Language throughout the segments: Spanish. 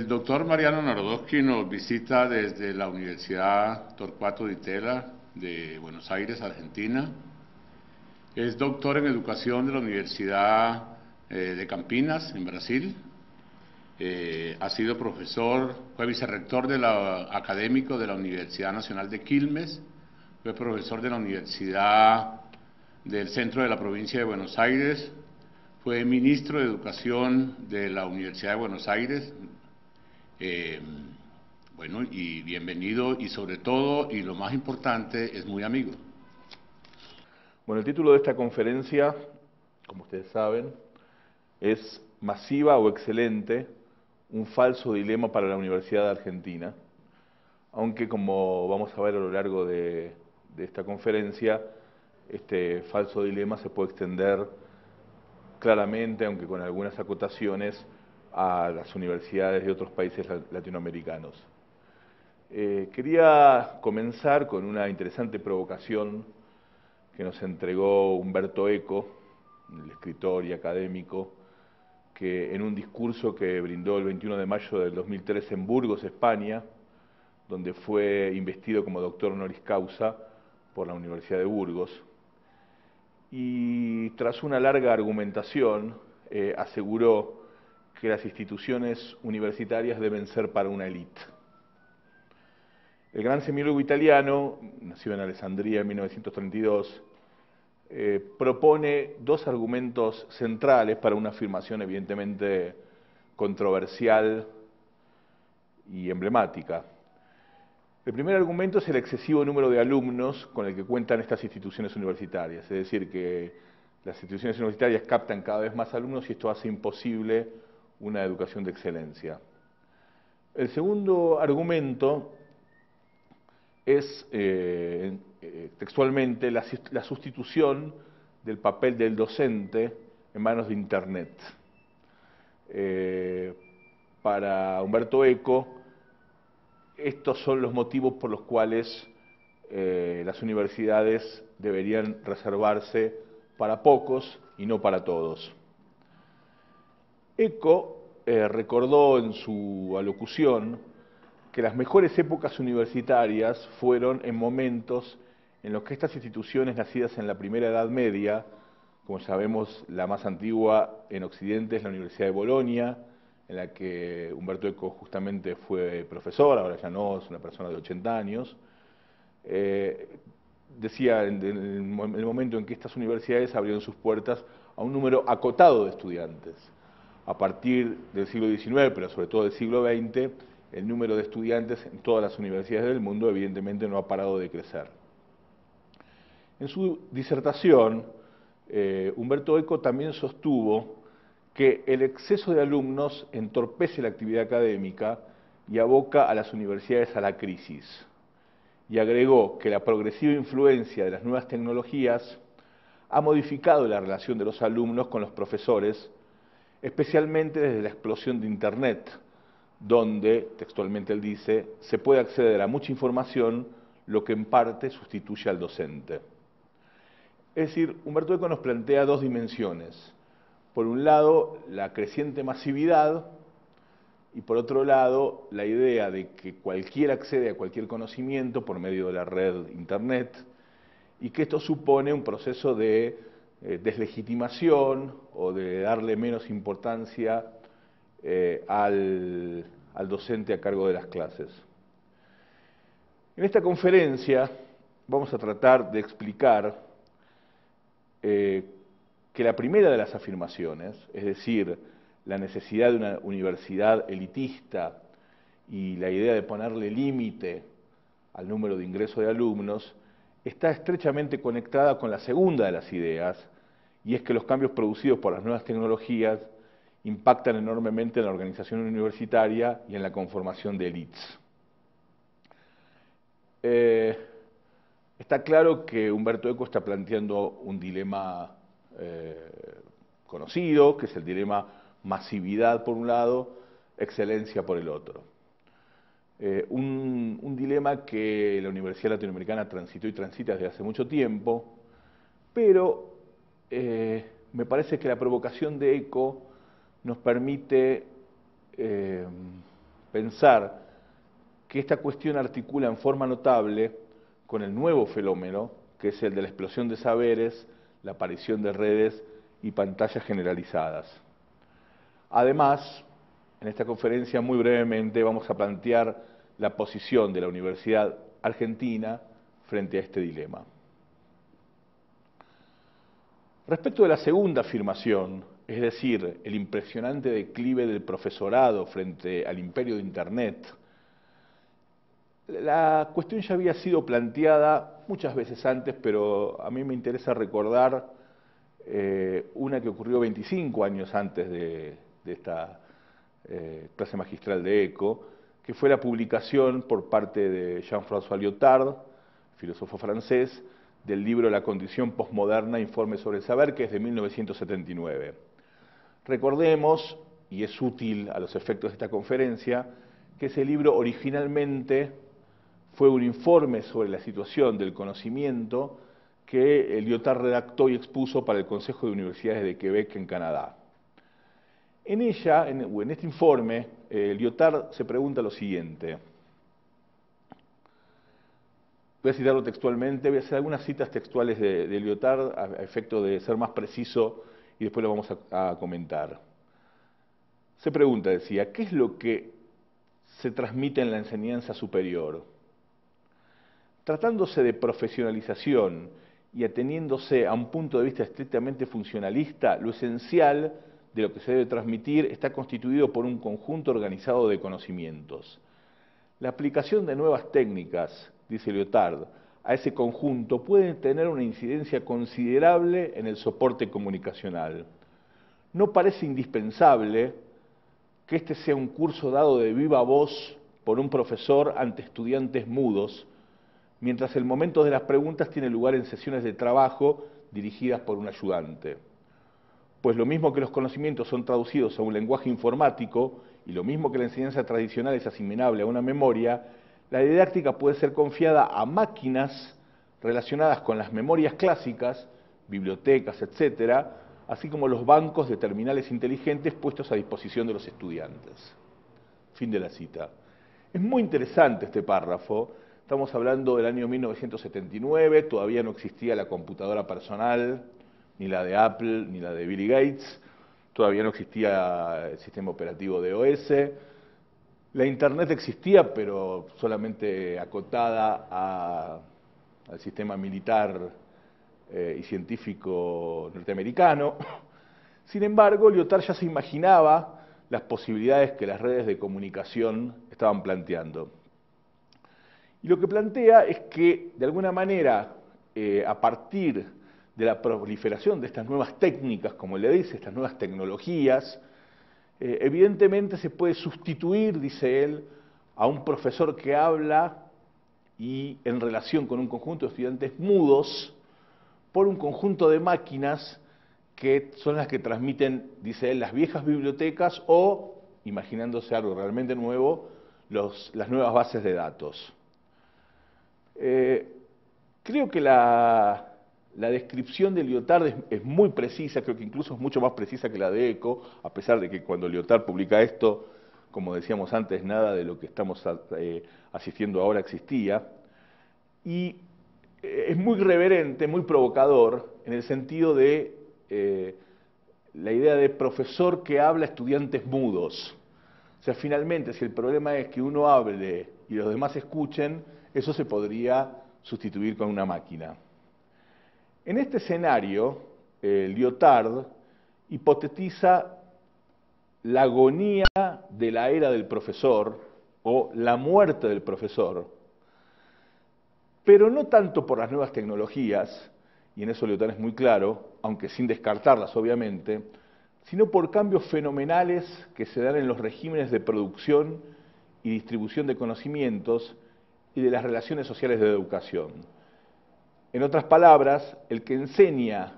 El doctor Mariano Narodowski nos visita desde la Universidad Torcuato Di Tella de Buenos Aires, Argentina. Es doctor en educación de la Universidad de Campinas, en Brasil. Ha sido profesor, fue vicerrector académico de la Universidad Nacional de Quilmes, fue profesor de la Universidad del Centro de la Provincia de Buenos Aires, fue ministro de Educación de la Universidad de Buenos Aires. Bueno, y bienvenido, y sobre todo, y lo más importante, es muy amigo. Bueno, el título de esta conferencia, como ustedes saben, es Masiva o Excelente, un falso dilema para la Universidad de Argentina, aunque como vamos a ver a lo largo de esta conferencia, este falso dilema se puede extender claramente, aunque con algunas acotaciones, a las universidades de otros países latinoamericanos. Quería comenzar con una interesante provocación que nos entregó Umberto Eco, el escritor y académico, que en un discurso que brindó el 21 de mayo del 2003 en Burgos, España, donde fue investido como doctor honoris causa por la Universidad de Burgos, y tras una larga argumentación aseguró que las instituciones universitarias deben ser para una élite. El gran semiólogo italiano, nacido en Alessandria en 1932, propone dos argumentos centrales para una afirmación evidentemente controversial y emblemática. El primer argumento es el excesivo número de alumnos con el que cuentan estas instituciones universitarias, es decir, que las instituciones universitarias captan cada vez más alumnos y esto hace imposible una educación de excelencia. El segundo argumento es textualmente la sustitución del papel del docente en manos de Internet. Para Umberto Eco, estos son los motivos por los cuales las universidades deberían reservarse para pocos y no para todos. Eco recordó en su alocución que las mejores épocas universitarias fueron en momentos en los que estas instituciones nacidas en la primera Edad Media, como sabemos la más antigua en Occidente es la Universidad de Bolonia, en la que Umberto Eco justamente fue profesor, ahora ya no, es una persona de 80 años, decía en el momento en que estas universidades abrieron sus puertas a un número acotado de estudiantes. A partir del siglo XIX, pero sobre todo del siglo XX, el número de estudiantes en todas las universidades del mundo evidentemente no ha parado de crecer. En su disertación, Umberto Eco también sostuvo que el exceso de alumnos entorpece la actividad académica y aboca a las universidades a la crisis. Y agregó que la progresiva influencia de las nuevas tecnologías ha modificado la relación de los alumnos con los profesores, especialmente desde la explosión de Internet, donde, textualmente él dice, se puede acceder a mucha información, lo que en parte sustituye al docente. Es decir, Umberto Eco nos plantea dos dimensiones. Por un lado, la creciente masividad, y por otro lado, la idea de que cualquiera accede a cualquier conocimiento por medio de la red Internet, y que esto supone un proceso de deslegitimación o de darle menos importancia al docente a cargo de las clases. En esta conferencia vamos a tratar de explicar que la primera de las afirmaciones, es decir, la necesidad de una universidad elitista y la idea de ponerle límite al número de ingreso de alumnos, está estrechamente conectada con la segunda de las ideas, y es que los cambios producidos por las nuevas tecnologías impactan enormemente en la organización universitaria y en la conformación de élites. Está claro que Umberto Eco está planteando un dilema conocido, que es el dilema masividad por un lado, excelencia por el otro. Un dilema que la Universidad Latinoamericana transitó y transita desde hace mucho tiempo, pero me parece que la provocación de Eco nos permite pensar que esta cuestión articula en forma notable con el nuevo fenómeno, que es el de la explosión de saberes, la aparición de redes y pantallas generalizadas. Además, en esta conferencia, muy brevemente, vamos a plantear la posición de la Universidad Argentina frente a este dilema. Respecto de la segunda afirmación, es decir, el impresionante declive del profesorado frente al imperio de Internet, la cuestión ya había sido planteada muchas veces antes, pero a mí me interesa recordar una que ocurrió 25 años antes de esta clase magistral de ECO, que fue la publicación por parte de Jean-François Lyotard, filósofo francés, del libro La condición posmoderna, informe sobre el saber, que es de 1979. Recordemos, y es útil a los efectos de esta conferencia, que ese libro originalmente fue un informe sobre la situación del conocimiento que Lyotard redactó y expuso para el Consejo de Universidades de Quebec en Canadá. En este informe, Lyotard se pregunta lo siguiente. Voy a citarlo textualmente, voy a hacer algunas citas textuales de Lyotard a efecto de ser más preciso y después lo vamos a comentar. Se pregunta, decía, ¿qué es lo que se transmite en la enseñanza superior? Tratándose de profesionalización y ateniéndose a un punto de vista estrictamente funcionalista, lo esencial de lo que se debe transmitir está constituido por un conjunto organizado de conocimientos. La aplicación de nuevas técnicas, dice Lyotard, a ese conjunto puede tener una incidencia considerable en el soporte comunicacional. No parece indispensable que este sea un curso dado de viva voz por un profesor ante estudiantes mudos, mientras el momento de las preguntas tiene lugar en sesiones de trabajo dirigidas por un ayudante. Pues lo mismo que los conocimientos son traducidos a un lenguaje informático, y lo mismo que la enseñanza tradicional es asimilable a una memoria, la didáctica puede ser confiada a máquinas relacionadas con las memorias clásicas, bibliotecas, etcétera, así como los bancos de terminales inteligentes puestos a disposición de los estudiantes. Fin de la cita. Es muy interesante este párrafo. Estamos hablando del año 1979, todavía no existía la computadora personal, ni la de Apple, ni la de Bill Gates, todavía no existía el sistema operativo de OS, la Internet existía, pero solamente acotada al sistema militar y científico norteamericano. Sin embargo, Lyotard ya se imaginaba las posibilidades que las redes de comunicación estaban planteando. Y lo que plantea es que, de alguna manera, a partir de la proliferación de estas nuevas técnicas, como le dice, estas nuevas tecnologías, evidentemente se puede sustituir, dice él, a un profesor que habla y en relación con un conjunto de estudiantes mudos por un conjunto de máquinas que son las que transmiten, dice él, las viejas bibliotecas o, imaginándose algo realmente nuevo, las nuevas bases de datos. Creo que la descripción de Lyotard es muy precisa, creo que incluso es mucho más precisa que la de ECO, a pesar de que cuando Lyotard publica esto, como decíamos antes, nada de lo que estamos asistiendo ahora existía. Y es muy reverente, muy provocador, en el sentido de la idea de profesor que habla a estudiantes mudos. O sea, finalmente, si el problema es que uno hable y los demás escuchen, eso se podría sustituir con una máquina. En este escenario, Lyotard hipotetiza la agonía de la era del profesor o la muerte del profesor, pero no tanto por las nuevas tecnologías, y en eso Lyotard es muy claro, aunque sin descartarlas obviamente, sino por cambios fenomenales que se dan en los regímenes de producción y distribución de conocimientos y de las relaciones sociales de educación. En otras palabras, el que enseña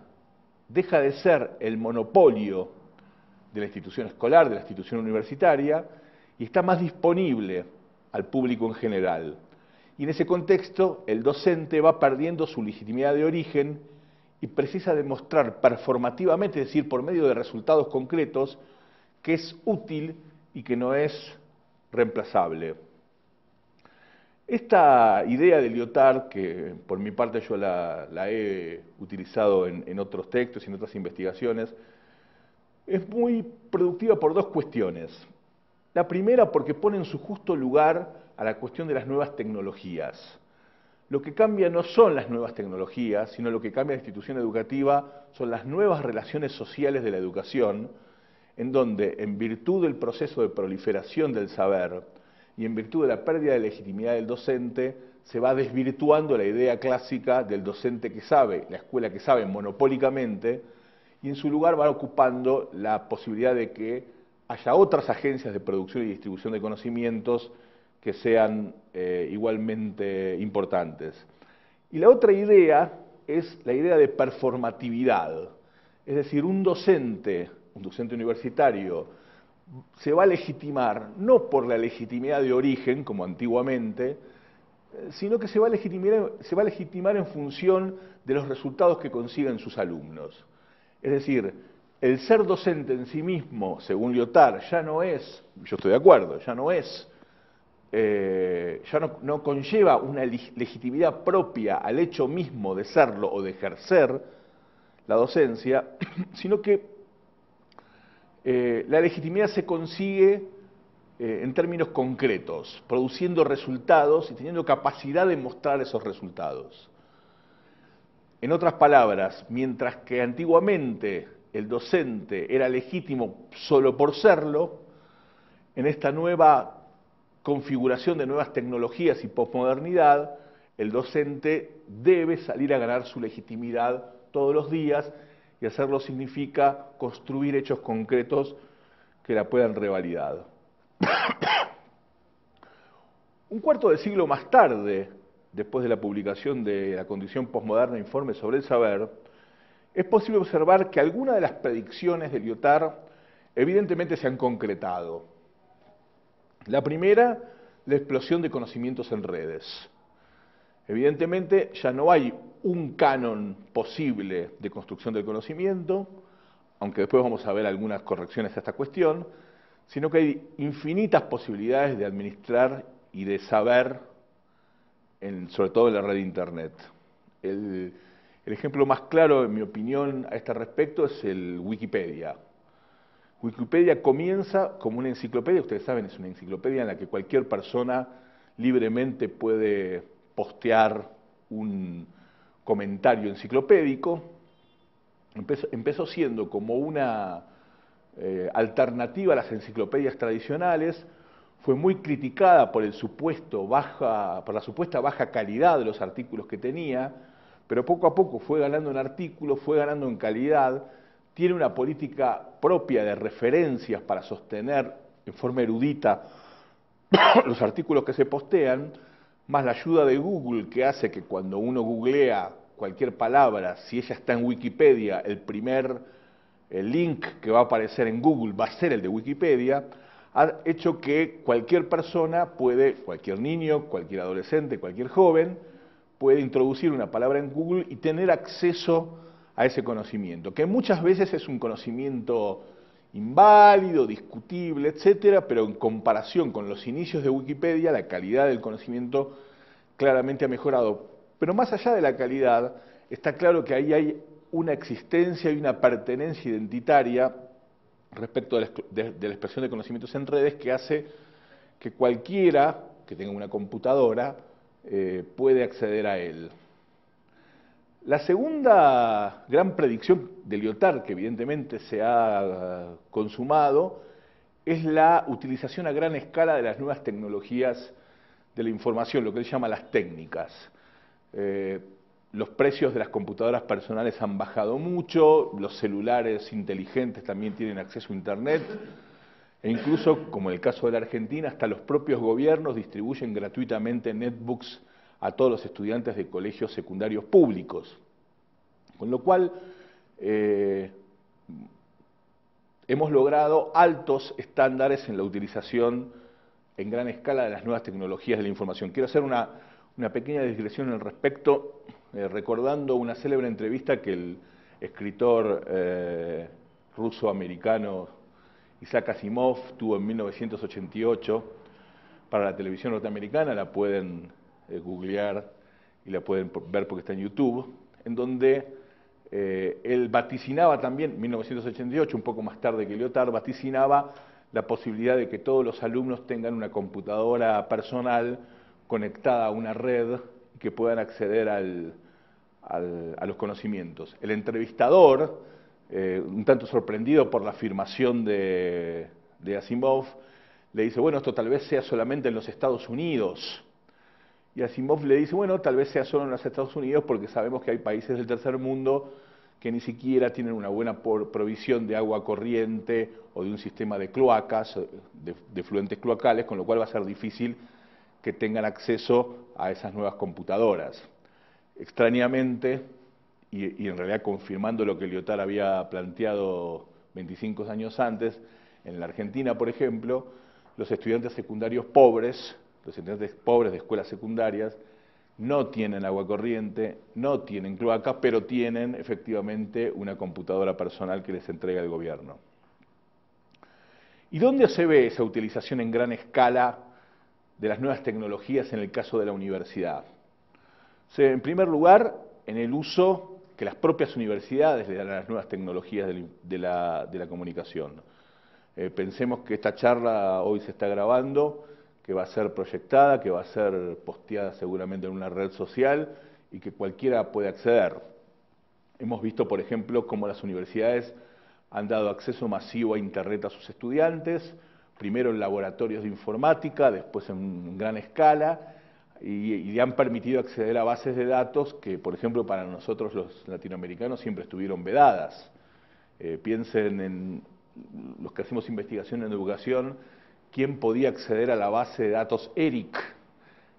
deja de ser el monopolio de la institución escolar, de la institución universitaria, y está más disponible al público en general. Y en ese contexto, el docente va perdiendo su legitimidad de origen y precisa demostrar performativamente, es decir, por medio de resultados concretos, que es útil y que no es reemplazable. Esta idea de Lyotard, que por mi parte yo la he utilizado en otros textos y en otras investigaciones, es muy productiva por dos cuestiones. La primera, porque pone en su justo lugar a la cuestión de las nuevas tecnologías. Lo que cambia no son las nuevas tecnologías, sino lo que cambia la institución educativa son las nuevas relaciones sociales de la educación, en donde, en virtud del proceso de proliferación del saber y en virtud de la pérdida de legitimidad del docente, se va desvirtuando la idea clásica del docente que sabe, la escuela que sabe monopólicamente, y en su lugar va ocupando la posibilidad de que haya otras agencias de producción y distribución de conocimientos que sean igualmente importantes. Y la otra idea es la idea de performatividad, es decir, un docente universitario, se va a legitimar no por la legitimidad de origen, como antiguamente, sino que se va a legitimar en función de los resultados que consiguen sus alumnos. Es decir, el ser docente en sí mismo, según Lyotard, ya no es, yo estoy de acuerdo, ya no conlleva una legitimidad propia al hecho mismo de serlo o de ejercer la docencia, sino que la legitimidad se consigue en términos concretos, produciendo resultados y teniendo capacidad de mostrar esos resultados. En otras palabras, mientras que antiguamente el docente era legítimo solo por serlo, en esta nueva configuración de nuevas tecnologías y posmodernidad, el docente debe salir a ganar su legitimidad todos los días, y hacerlo significa construir hechos concretos que la puedan revalidar. Un cuarto de siglo más tarde, después de la publicación de la condición posmoderna Informe sobre el saber, es posible observar que algunas de las predicciones de Lyotard evidentemente se han concretado. La primera, la explosión de conocimientos en redes. Evidentemente ya no hay un canon posible de construcción del conocimiento, aunque después vamos a ver algunas correcciones a esta cuestión, sino que hay infinitas posibilidades de administrar y de saber, sobre todo en la red de Internet. El ejemplo más claro, en mi opinión, a este respecto es el Wikipedia. Wikipedia comienza como una enciclopedia, ustedes saben, es una enciclopedia en la que cualquier persona libremente puede postear un comentario enciclopédico. Empezó siendo como una alternativa a las enciclopedias tradicionales, fue muy criticada por la supuesta baja calidad de los artículos que tenía, pero poco a poco fue ganando en artículos, fue ganando en calidad, tiene una política propia de referencias para sostener en forma erudita los artículos que se postean, más la ayuda de Google, que hace que cuando uno googlea cualquier palabra, si ella está en Wikipedia, el link que va a aparecer en Google va a ser el de Wikipedia, ha hecho que cualquier persona cualquier niño, cualquier adolescente, cualquier joven, puede introducir una palabra en Google y tener acceso a ese conocimiento, que muchas veces es un conocimiento inválido, discutible, etcétera, pero en comparación con los inicios de Wikipedia, la calidad del conocimiento claramente ha mejorado. Pero más allá de la calidad, está claro que ahí hay una existencia y una pertenencia identitaria respecto de la expresión de conocimientos en redes que hace que cualquiera que tenga una computadora puede acceder a él. La segunda gran predicción de Lyotard, que evidentemente se ha consumado, es la utilización a gran escala de las nuevas tecnologías de la información, lo que él llama las técnicas. Los precios de las computadoras personales han bajado mucho, los celulares inteligentes también tienen acceso a Internet, e incluso, como en el caso de la Argentina, hasta los propios gobiernos distribuyen gratuitamente netbooks a todos los estudiantes de colegios secundarios públicos. Con lo cual, hemos logrado altos estándares en la utilización en gran escala de las nuevas tecnologías de la información. Quiero hacer una pequeña digresión al respecto, recordando una célebre entrevista que el escritor ruso-americano Isaac Asimov tuvo en 1988 para la televisión norteamericana, la pueden googlear y la pueden ver porque está en YouTube, en donde él vaticinaba también, en 1988, un poco más tarde que Lyotard, vaticinaba la posibilidad de que todos los alumnos tengan una computadora personal conectada a una red y que puedan acceder a los conocimientos. El entrevistador, un tanto sorprendido por la afirmación de Asimov, le dice, bueno, esto tal vez sea solamente en los Estados Unidos. Y Asimov le dice, bueno, tal vez sea solo en los Estados Unidos porque sabemos que hay países del tercer mundo que ni siquiera tienen una buena provisión de agua corriente o de un sistema de cloacas, de fluentes cloacales, con lo cual va a ser difícil que tengan acceso a esas nuevas computadoras. Extrañamente, y en realidad confirmando lo que Lyotard había planteado 25 años antes, en la Argentina, por ejemplo, los estudiantes secundarios pobres, los estudiantes pobres de escuelas secundarias, no tienen agua corriente, no tienen cloacas, pero tienen efectivamente una computadora personal que les entrega el gobierno. ¿Y dónde se ve esa utilización en gran escala de las nuevas tecnologías en el caso de la universidad? En primer lugar, en el uso que las propias universidades le dan a las nuevas tecnologías de la comunicación. Pensemos que esta charla hoy se está grabando, que va a ser proyectada, que va a ser posteada seguramente en una red social y que cualquiera puede acceder. Hemos visto, por ejemplo, cómo las universidades han dado acceso masivo a Internet a sus estudiantes, primero en laboratorios de informática, después en gran escala, y han permitido acceder a bases de datos que, por ejemplo, para nosotros los latinoamericanos siempre estuvieron vedadas. Piensen en los que hacemos investigación en educación, quién podía acceder a la base de datos ERIC,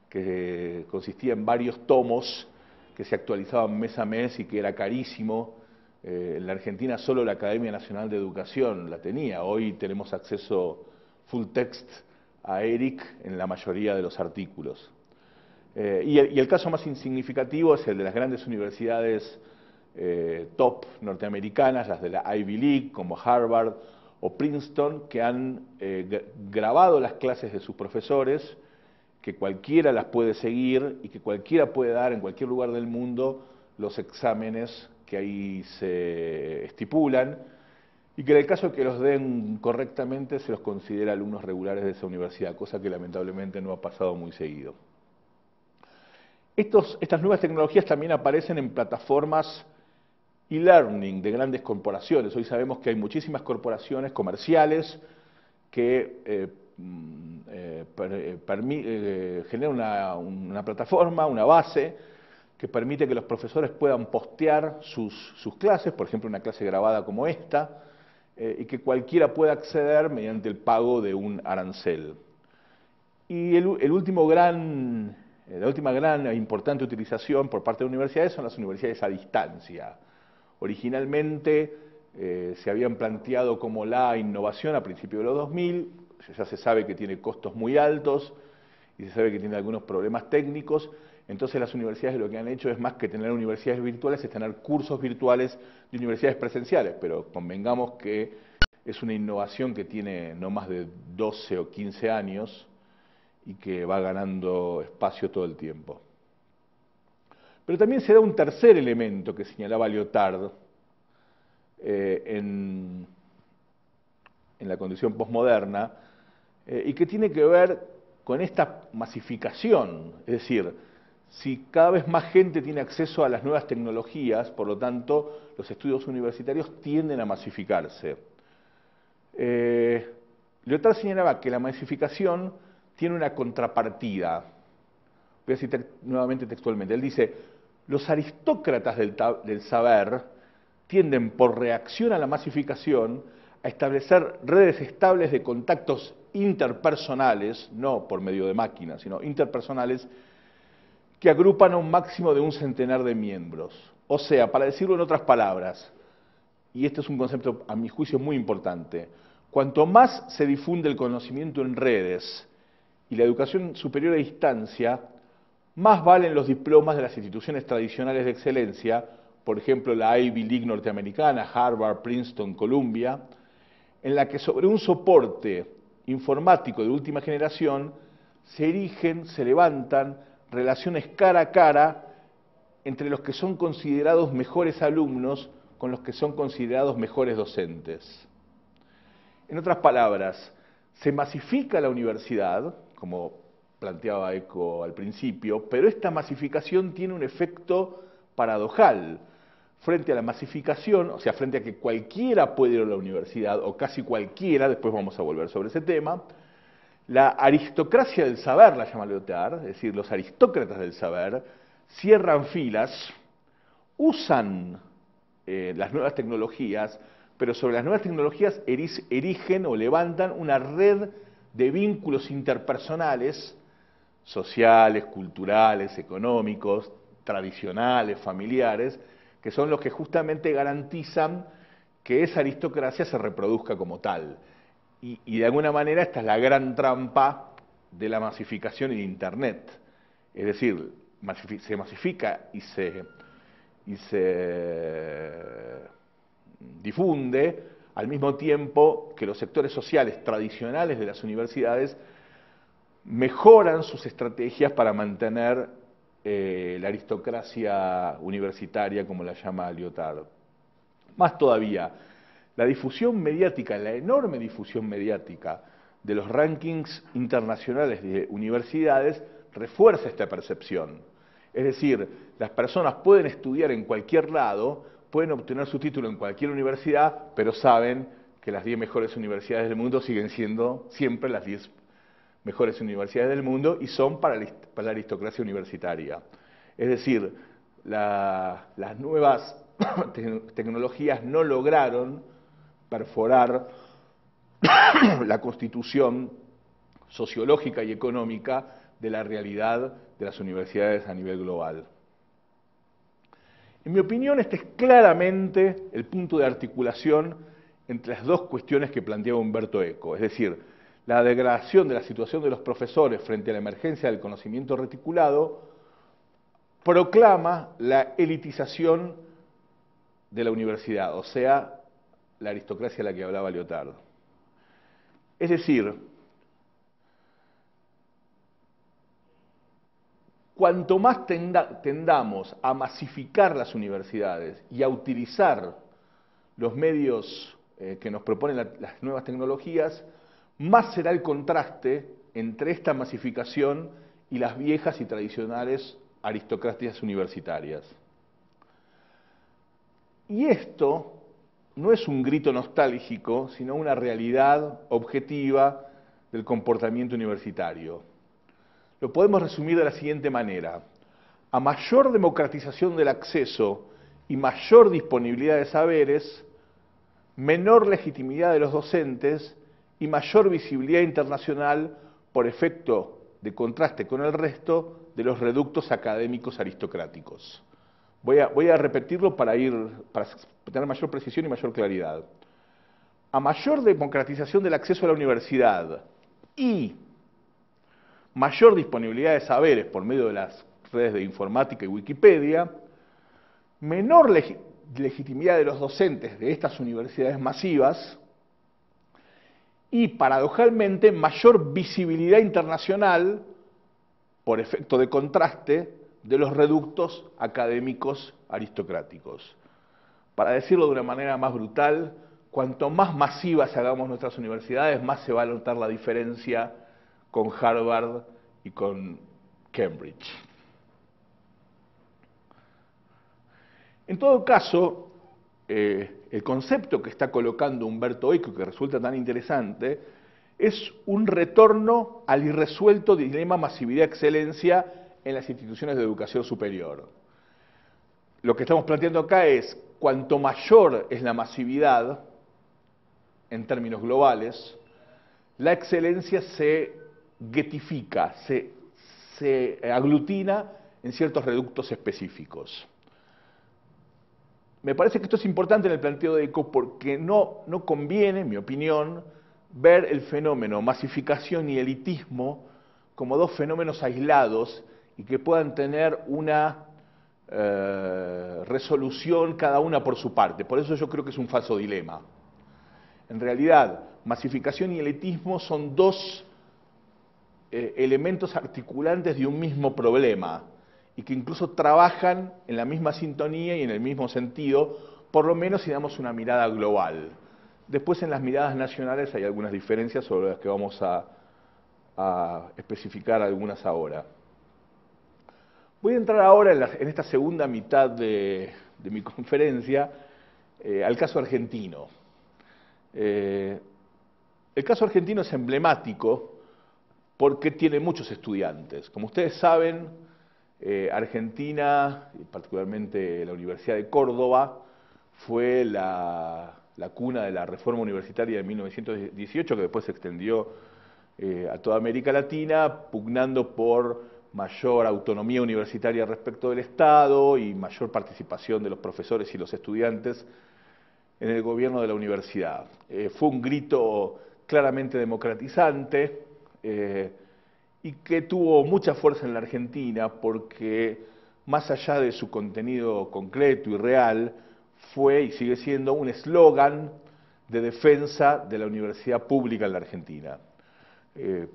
que consistía en varios tomos que se actualizaban mes a mes y que era carísimo. En la Argentina solo la Academia Nacional de Educación la tenía. Hoy tenemos acceso full text a ERIC en la mayoría de los artículos. Y el caso más significativo es el de las grandes universidades top norteamericanas, las de la Ivy League, como Harvard o Princeton, que han grabado las clases de sus profesores, que cualquiera las puede seguir y que cualquiera puede dar en cualquier lugar del mundo los exámenes que ahí se estipulan, y que en el caso de que los den correctamente se los considera alumnos regulares de esa universidad, cosa que lamentablemente no ha pasado muy seguido. Estas nuevas tecnologías también aparecen en plataformas e-learning de grandes corporaciones. Hoy sabemos que hay muchísimas corporaciones comerciales que generan una plataforma, una base, que permite que los profesores puedan postear sus clases, por ejemplo una clase grabada como esta, y que cualquiera pueda acceder mediante el pago de un arancel. Y la última gran e importante utilización por parte de universidades son las universidades a distancia. Originalmente se habían planteado como la innovación a principios de los 2000, ya se sabe que tiene costos muy altos y se sabe que tiene algunos problemas técnicos, entonces las universidades lo que han hecho es más que tener universidades virtuales, es tener cursos virtuales de universidades presenciales, pero convengamos que es una innovación que tiene no más de 12 o 15 años y que va ganando espacio todo el tiempo. Pero también se da un tercer elemento que señalaba Lyotard en la condición posmoderna y que tiene que ver con esta masificación, es decir, si cada vez más gente tiene acceso a las nuevas tecnologías, por lo tanto, los estudios universitarios tienden a masificarse. Lyotard señalaba que la masificación tiene una contrapartida. Voy a citar nuevamente textualmente. Él dice, los aristócratas del saber tienden por reacción a la masificación a establecer redes estables de contactos interpersonales, no por medio de máquinas, sino interpersonales, que agrupan a un máximo de 100 de miembros. O sea, para decirlo en otras palabras, y este es un concepto a mi juicio muy importante, cuanto más se difunde el conocimiento en redes y la educación superior a distancia, más valen los diplomas de las instituciones tradicionales de excelencia, por ejemplo la Ivy League norteamericana, Harvard, Princeton, Columbia, en la que sobre un soporte informático de última generación se erigen, se levantan relaciones cara a cara entre los que son considerados mejores alumnos con los que son considerados mejores docentes. En otras palabras, se masifica la universidad, como planteaba Eco al principio, pero esta masificación tiene un efecto paradojal. Frente a la masificación, o sea, frente a que cualquiera puede ir a la universidad, o casi cualquiera, después vamos a volver sobre ese tema, la aristocracia del saber, la llama Lyotard, es decir, los aristócratas del saber, cierran filas, usan las nuevas tecnologías, pero sobre las nuevas tecnologías erigen o levantan una red de vínculos interpersonales, sociales, culturales, económicos, tradicionales, familiares, que son los que justamente garantizan que esa aristocracia se reproduzca como tal. Y de alguna manera esta es la gran trampa de la masificación en Internet. Es decir, se masifica y se difunde al mismo tiempo que los sectores sociales tradicionales de las universidades mejoran sus estrategias para mantener la aristocracia universitaria, como la llama Lyotard. Más todavía, la difusión mediática, la enorme difusión mediática de los rankings internacionales de universidades refuerza esta percepción. Es decir, las personas pueden estudiar en cualquier lado, pueden obtener su título en cualquier universidad, pero saben que las 10 mejores universidades del mundo siguen siendo siempre las 10 mejores universidades del mundo y son para la aristocracia universitaria. Es decir, las nuevas tecnologías no lograron perforar la constitución sociológica y económica de la realidad de las universidades a nivel global. En mi opinión, este es claramente el punto de articulación entre las dos cuestiones que planteaba Umberto Eco, es decir, la degradación de la situación de los profesores frente a la emergencia del conocimiento reticulado proclama la elitización de la universidad, o sea, la aristocracia de la que hablaba Lyotard. Es decir, cuanto más tendamos a masificar las universidades y a utilizar los medios que nos proponen las nuevas tecnologías, más será el contraste entre esta masificación y las viejas y tradicionales aristocracias universitarias. Y esto no es un grito nostálgico, sino una realidad objetiva del comportamiento universitario. Lo podemos resumir de la siguiente manera: a mayor democratización del acceso y mayor disponibilidad de saberes, menor legitimidad de los docentes y mayor visibilidad internacional por efecto de contraste con el resto de los reductos académicos aristocráticos. Voy a repetirlo para tener mayor precisión y mayor claridad. A mayor democratización del acceso a la universidad y mayor disponibilidad de saberes por medio de las redes de informática y Wikipedia, menor legitimidad de los docentes de estas universidades masivas y, paradojalmente, mayor visibilidad internacional por efecto de contraste de los reductos académicos aristocráticos. Para decirlo de una manera más brutal, cuanto más masivas hagamos nuestras universidades, más se va a notar la diferencia con Harvard y con Cambridge. En todo caso, el concepto que está colocando Umberto Eco, que resulta tan interesante, es un retorno al irresuelto dilema masividad-excelencia en las instituciones de educación superior. Lo que estamos planteando acá es, cuanto mayor es la masividad, en términos globales, la excelencia se guetifica, se aglutina en ciertos reductos específicos. Me parece que esto es importante en el planteo de Eco porque no conviene, en mi opinión, ver el fenómeno masificación y elitismo como dos fenómenos aislados y que puedan tener una resolución cada una por su parte. Por eso yo creo que es un falso dilema. En realidad, masificación y elitismo son dos elementos articulantes de un mismo problema y que incluso trabajan en la misma sintonía y en el mismo sentido, por lo menos si damos una mirada global. Después en las miradas nacionales hay algunas diferencias sobre las que vamos a especificar algunas ahora. Voy a entrar ahora en esta segunda mitad de mi conferencia al caso argentino. El caso argentino es emblemático porque tiene muchos estudiantes. Como ustedes saben, Argentina, y particularmente la Universidad de Córdoba, fue la cuna de la reforma universitaria de 1918, que después se extendió a toda América Latina, pugnando por mayor autonomía universitaria respecto del Estado y mayor participación de los profesores y los estudiantes en el gobierno de la universidad. Fue un grito claramente democratizante y que tuvo mucha fuerza en la Argentina porque, más allá de su contenido concreto y real, fue y sigue siendo un eslogan de defensa de la universidad pública en la Argentina.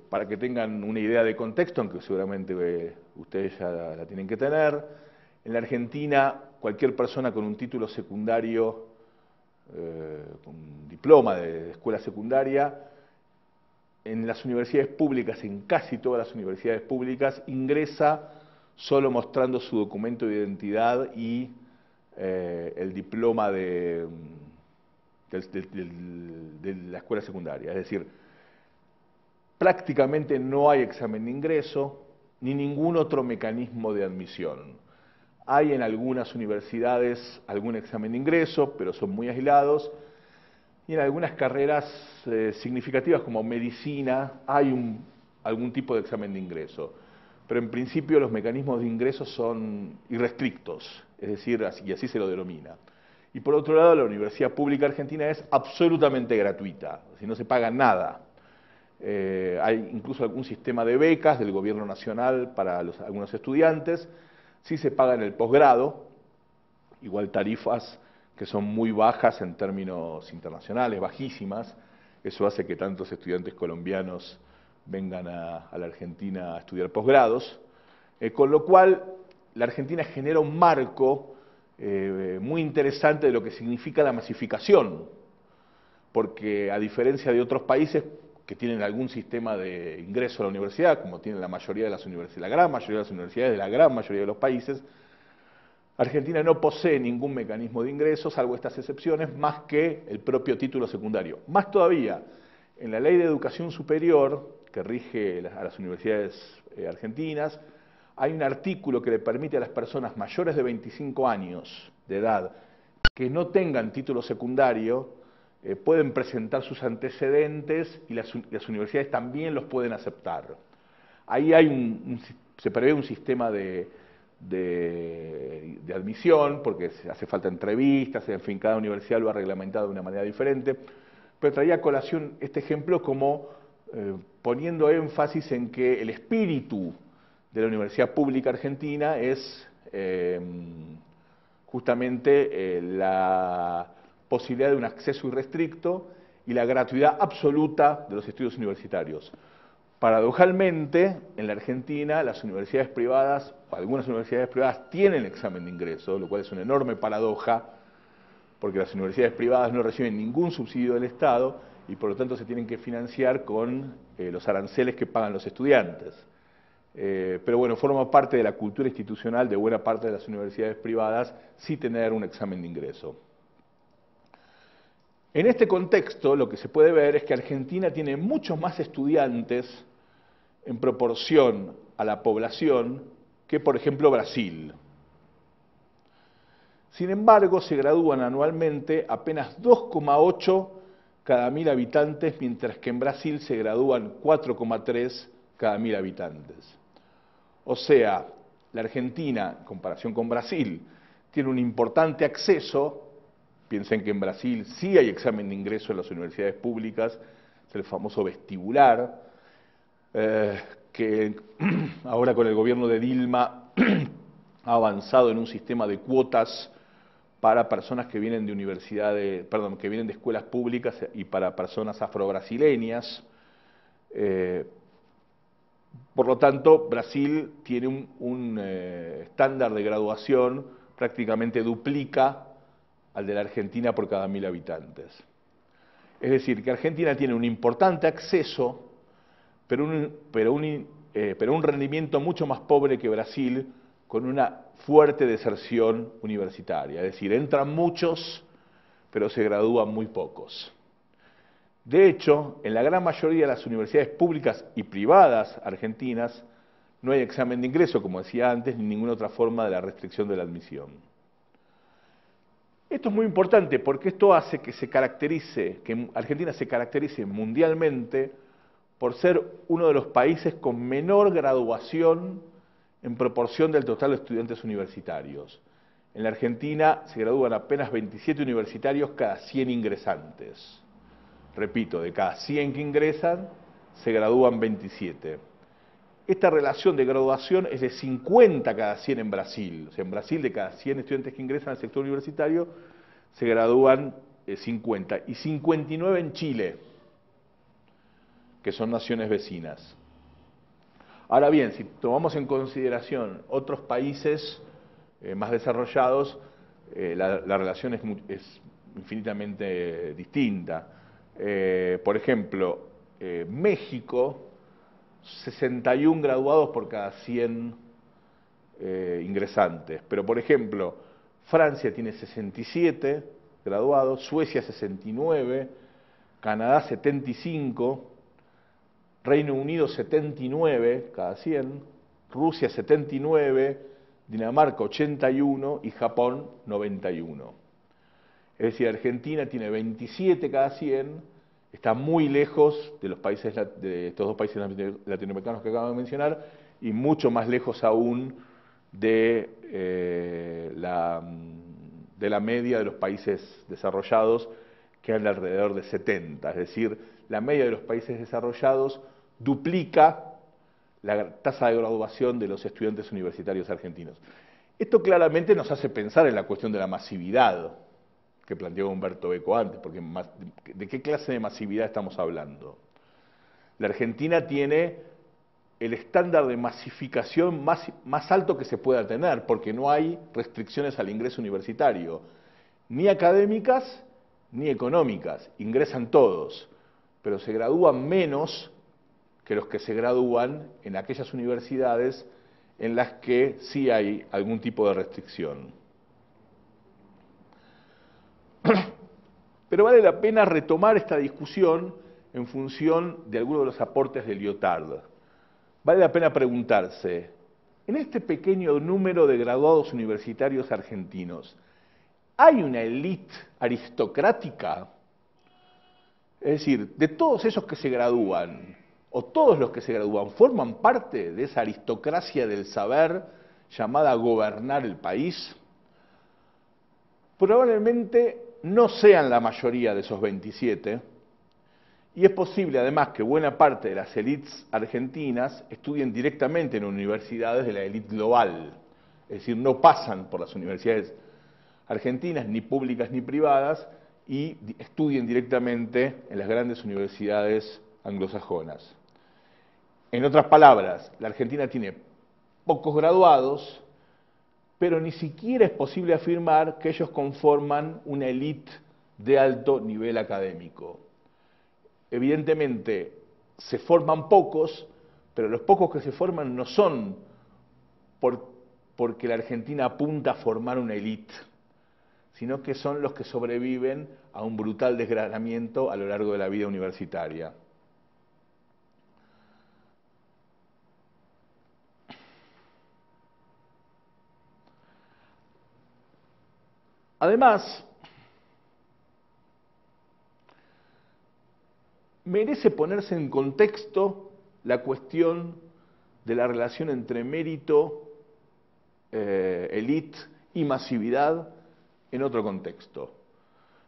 Para que tengan una idea de contexto, aunque seguramente ustedes ya la tienen que tener, en la Argentina cualquier persona con un título secundario, con un diploma de escuela secundaria, en las universidades públicas, en casi todas las universidades públicas, ingresa solo mostrando su documento de identidad y el diploma de la escuela secundaria. Es decir, prácticamente no hay examen de ingreso ni ningún otro mecanismo de admisión. Hay en algunas universidades algún examen de ingreso, pero son muy aislados, y en algunas carreras significativas como medicina hay algún tipo de examen de ingreso. Pero en principio los mecanismos de ingreso son irrestrictos, es decir, y así se lo denomina. Y por otro lado, la Universidad Pública Argentina es absolutamente gratuita, si no se paga nada. Hay incluso algún sistema de becas del gobierno nacional para algunos estudiantes. Sí se paga en el posgrado, igual tarifas que son muy bajas en términos internacionales, bajísimas. Eso hace que tantos estudiantes colombianos vengan a la Argentina a estudiar posgrados. Con lo cual, la Argentina genera un marco muy interesante de lo que significa la masificación, porque a diferencia de otros países que tienen algún sistema de ingreso a la universidad, como tienen la mayoría de las universidades, la gran mayoría de las universidades de la gran mayoría de los países, Argentina no posee ningún mecanismo de ingreso, salvo estas excepciones, más que el propio título secundario. Más todavía, en la Ley de Educación Superior, que rige a las universidades argentinas, hay un artículo que le permite a las personas mayores de 25 años de edad que no tengan título secundario, pueden presentar sus antecedentes y las universidades también los pueden aceptar. Ahí hay se prevé un sistema de admisión, porque hace falta entrevistas, en fin, cada universidad lo ha reglamentado de una manera diferente, pero traía a colación este ejemplo como poniendo énfasis en que el espíritu de la Universidad Pública Argentina es justamente la posibilidad de un acceso irrestricto y la gratuidad absoluta de los estudios universitarios. Paradojalmente, en la Argentina, las universidades privadas, o algunas universidades privadas, tienen examen de ingreso, lo cual es una enorme paradoja, porque las universidades privadas no reciben ningún subsidio del Estado y por lo tanto se tienen que financiar con los aranceles que pagan los estudiantes. Pero bueno, forma parte de la cultura institucional de buena parte de las universidades privadas sí tener un examen de ingreso. En este contexto, lo que se puede ver es que Argentina tiene muchos más estudiantes en proporción a la población que, por ejemplo, Brasil. Sin embargo, se gradúan anualmente apenas 2,8 cada 1000 habitantes, mientras que en Brasil se gradúan 4,3 cada 1000 habitantes. O sea, la Argentina, en comparación con Brasil, tiene un importante acceso. Piensen que en Brasil sí hay examen de ingreso en las universidades públicas, es el famoso vestibular, que ahora con el gobierno de Dilma ha avanzado en un sistema de cuotas para personas que vienen de universidades, perdón, que vienen de escuelas públicas y para personas afrobrasileñas. Por lo tanto, Brasil tiene un estándar de graduación prácticamente duplica al de la Argentina por cada 1000 habitantes. Es decir, que Argentina tiene un importante acceso, pero un rendimiento mucho más pobre que Brasil, con una fuerte deserción universitaria. Es decir, entran muchos, pero se gradúan muy pocos. De hecho, en la gran mayoría de las universidades públicas y privadas argentinas no hay examen de ingreso, como decía antes, ni ninguna otra forma de la restricción de la admisión. Esto es muy importante porque esto hace que que Argentina se caracterice mundialmente por ser uno de los países con menor graduación en proporción del total de estudiantes universitarios. En la Argentina se gradúan apenas 27 universitarios cada 100 ingresantes. Repito, de cada 100 que ingresan, se gradúan 27. Esta relación de graduación es de 50 cada 100 en Brasil. O sea, en Brasil, de cada 100 estudiantes que ingresan al sector universitario, se gradúan 50. Y 59 en Chile, que son naciones vecinas. Ahora bien, si tomamos en consideración otros países más desarrollados, la relación es infinitamente distinta. Por ejemplo, México, 61 graduados por cada 100 ingresantes. Pero, por ejemplo, Francia tiene 67 graduados, Suecia 69, Canadá 75, Reino Unido 79 cada 100, Rusia 79, Dinamarca 81 y Japón 91. Es decir, Argentina tiene 27 cada 100, está muy lejos de los países de estos dos países latinoamericanos que acabo de mencionar y mucho más lejos aún de la media de los países desarrollados, que anda alrededor de 70. Es decir, la media de los países desarrollados duplica la tasa de graduación de los estudiantes universitarios argentinos. Esto claramente nos hace pensar en la cuestión de la masividad que planteó Humberto Eco antes, porque ¿de qué clase de masividad estamos hablando? La Argentina tiene el estándar de masificación más alto que se pueda tener, porque no hay restricciones al ingreso universitario, ni académicas ni económicas, ingresan todos, pero se gradúan menos que los que se gradúan en aquellas universidades en las que sí hay algún tipo de restricción. Pero vale la pena retomar esta discusión en función de algunos de los aportes de Lyotard. Vale la pena preguntarse, en este pequeño número de graduados universitarios argentinos, ¿hay una élite aristocrática? Es decir, de todos esos que se gradúan, o todos los que se gradúan, ¿forman parte de esa aristocracia del saber llamada gobernar el país? Probablemente no sean la mayoría de esos 27, y es posible además que buena parte de las élites argentinas estudien directamente en universidades de la élite global, es decir, no pasan por las universidades argentinas, ni públicas ni privadas, y estudien directamente en las grandes universidades anglosajonas. En otras palabras, la Argentina tiene pocos graduados, pero ni siquiera es posible afirmar que ellos conforman una élite de alto nivel académico. Evidentemente, se forman pocos, pero los pocos que se forman no son porque la Argentina apunta a formar una élite, sino que son los que sobreviven a un brutal desgranamiento a lo largo de la vida universitaria. Además, merece ponerse en contexto la cuestión de la relación entre mérito, élite y masividad en otro contexto.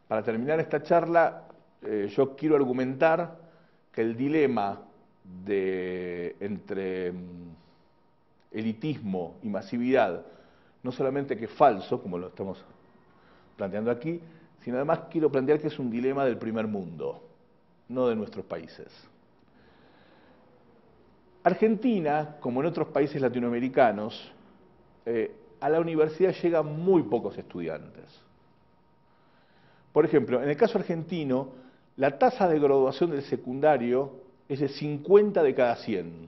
Para terminar esta charla, yo quiero argumentar que el dilema entre elitismo y masividad, no solamente que es falso, como lo estamos planteando aquí, sino además quiero plantear que es un dilema del primer mundo, no de nuestros países. Argentina, como en otros países latinoamericanos, a la universidad llegan muy pocos estudiantes. Por ejemplo, en el caso argentino, la tasa de graduación del secundario es de 50 de cada 100.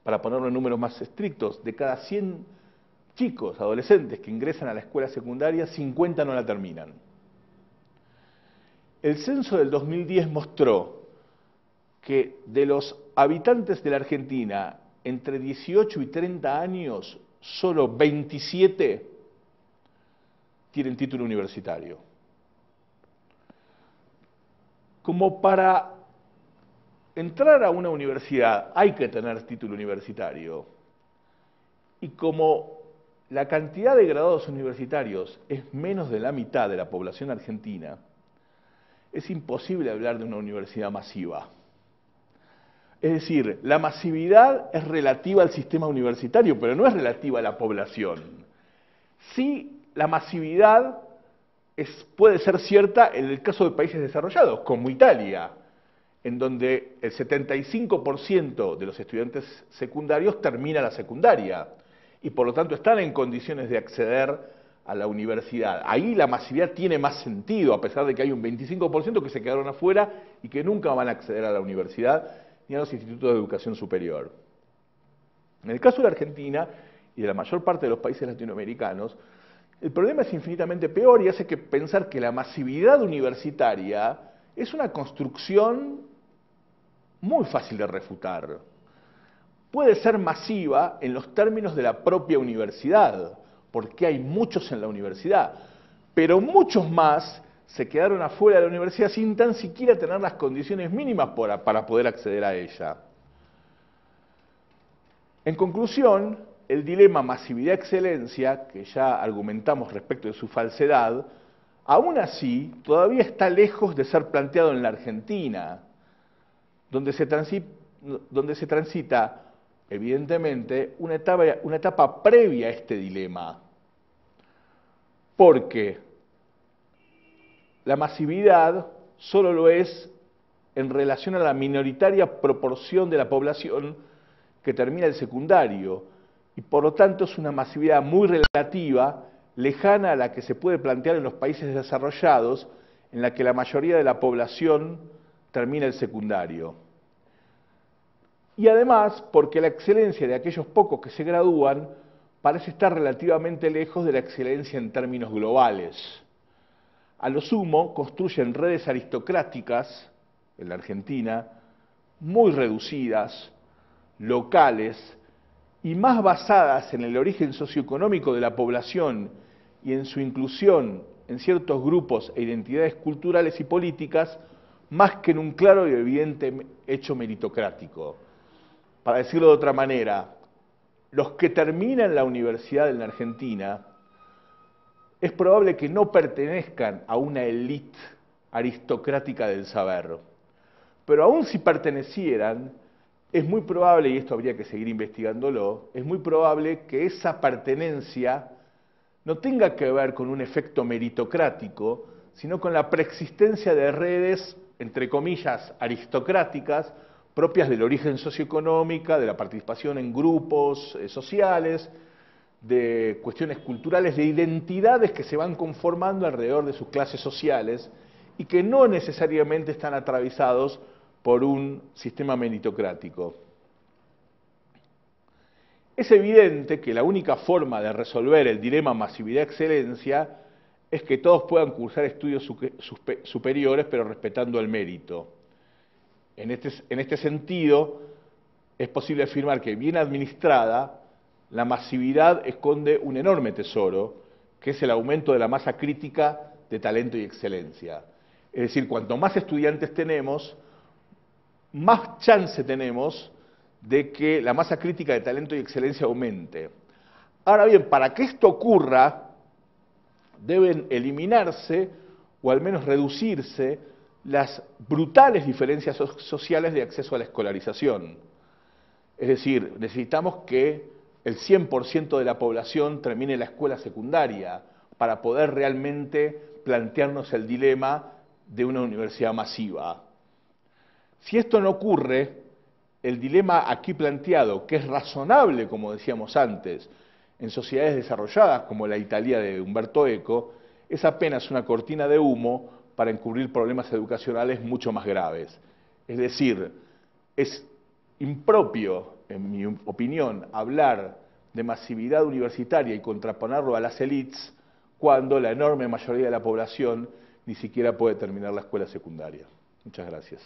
Para ponerlo en números más estrictos, de cada 100 chicos, adolescentes que ingresan a la escuela secundaria, 50 no la terminan. El censo del 2010 mostró que de los habitantes de la Argentina entre 18 y 30 años, solo 27 tienen título universitario. Como para entrar a una universidad hay que tener título universitario, y como la cantidad de graduados universitarios es menos de la mitad de la población argentina, es imposible hablar de una universidad masiva. Es decir, la masividad es relativa al sistema universitario, pero no es relativa a la población. Sí, la masividad puede ser cierta en el caso de países desarrollados, como Italia, en donde el 75% de los estudiantes secundarios termina la secundaria y por lo tanto están en condiciones de acceder a la universidad. Ahí la masividad tiene más sentido, a pesar de que hay un 25% que se quedaron afuera y que nunca van a acceder a la universidad ni a los institutos de educación superior. En el caso de la Argentina y de la mayor parte de los países latinoamericanos, el problema es infinitamente peor y hace que pensar que la masividad universitaria es una construcción muy fácil de refutar. Puede ser masiva en los términos de la propia universidad, porque hay muchos en la universidad, pero muchos más se quedaron afuera de la universidad sin tan siquiera tener las condiciones mínimas para poder acceder a ella. En conclusión, el dilema masividad-excelencia, que ya argumentamos respecto de su falsedad, aún así todavía está lejos de ser planteado en la Argentina, donde se transita, evidentemente, una etapa previa a este dilema, porque la masividad solo lo es en relación a la minoritaria proporción de la población que termina el secundario, y por lo tanto es una masividad muy relativa, lejana a la que se puede plantear en los países desarrollados, en la que la mayoría de la población termina el secundario. Y además, porque la excelencia de aquellos pocos que se gradúan parece estar relativamente lejos de la excelencia en términos globales. A lo sumo, construyen redes aristocráticas, en la Argentina, muy reducidas, locales, y más basadas en el origen socioeconómico de la población y en su inclusión en ciertos grupos e identidades culturales y políticas, más que en un claro y evidente hecho meritocrático. Para decirlo de otra manera, los que terminan la universidad en la Argentina es probable que no pertenezcan a una élite aristocrática del saber, pero aun si pertenecieran, es muy probable, y esto habría que seguir investigándolo, es muy probable que esa pertenencia no tenga que ver con un efecto meritocrático, sino con la preexistencia de redes, entre comillas, aristocráticas, propias del origen socioeconómico, de la participación en grupos sociales, de cuestiones culturales, de identidades que se van conformando alrededor de sus clases sociales y que no necesariamente están atravesados por un sistema meritocrático. Es evidente que la única forma de resolver el dilema masividad-excelencia es que todos puedan cursar estudios superiores, pero respetando el mérito. En este sentido, es posible afirmar que, bien administrada, la masividad esconde un enorme tesoro, que es el aumento de la masa crítica de talento y excelencia. Es decir, cuanto más estudiantes tenemos, más chance tenemos de que la masa crítica de talento y excelencia aumente. Ahora bien, para que esto ocurra, deben eliminarse o al menos reducirse las brutales diferencias sociales de acceso a la escolarización. Es decir, necesitamos que el 100% de la población termine la escuela secundaria para poder realmente plantearnos el dilema de una universidad masiva. Si esto no ocurre, el dilema aquí planteado, que es razonable, como decíamos antes, en sociedades desarrolladas como la Italia de Umberto Eco, es apenas una cortina de humo para encubrir problemas educacionales mucho más graves. Es decir, es impropio, en mi opinión, hablar de masividad universitaria y contraponerlo a las élites cuando la enorme mayoría de la población ni siquiera puede terminar la escuela secundaria. Muchas gracias.